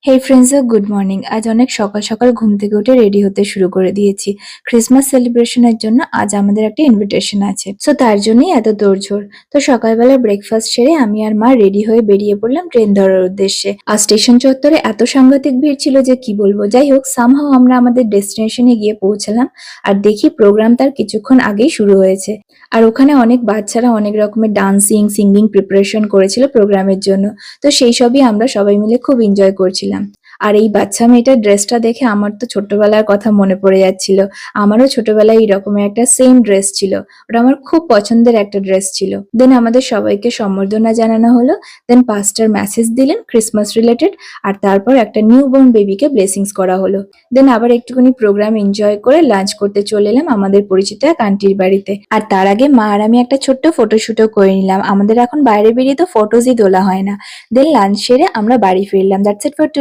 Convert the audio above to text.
হেই friends, good morning. আজ অনেক সকাল সকাল ঘুম থেকে উঠে রেডি হতে শুরু করে দিয়েছি। ক্রিসমাস সেলিব্রেশনের জন্য আজ আমাদের একটা ইনভিটেশন আছে, সো তার জন্যই এত তোড়জোড়। তো সকালবেলা ব্রেকফাস্ট সেরে আমি আর মা রেডি হয়ে বেরিয়ে পড়লাম ট্রেন ধরার উদ্দেশ্যে। আর স্টেশন চত্বরে এত সাংঘাতিক ভিড় ছিল যে কি বলবো। যাই হোক, সামহাও আমরা আমাদের ডেস্টিনেশনে গিয়ে পৌঁছালাম আর দেখি প্রোগ্রাম তার কিছুক্ষণ আগেই শুরু হয়েছে। আর ওখানে অনেক বাচ্চারা অনেক রকমের ডান্সিং সিঙ্গিং প্রিপারেশন করেছিল প্রোগ্রামের জন্য। তো সেই সবই আমরা সবাই মিলে খুব এনজয় করছিলাম। আর এই বাচ্চা মেয়েটার ড্রেসটা দেখে আমার তো ছোট্টবেলার কথা মনে পড়ে যাচ্ছিল। আমারও ছোটবেলায় এই রকমের একটা সেম ড্রেস ছিল। ওটা আমার খুব পছন্দের একটা ড্রেস ছিল। দেন আমাদের সবাইকে সম্বর্ধনা জানানো হলো। দেন পাস্টার মেসেজ দিলেন ক্রিসমাস রিলেটেড। আর তারপর একটা নিউবর্ন বেবিকে ব্লেসিংস করা হলো। দেন আবার একটুখানি প্রোগ্রাম এনজয় করে লাঞ্চ করতে চলে এলাম আমাদের পরিচিত এক আন্টির বাড়িতে। আর তার আগে মা আর আমি একটা ছোট্ট ফটোশুটও করে নিলাম। আমাদের এখন বাইরে বেরিয়ে তো ফটোজই তোলা হয় না। দেন লাঞ্চ সেরে আমরা বাড়ি ফিরলাম। That's it for today.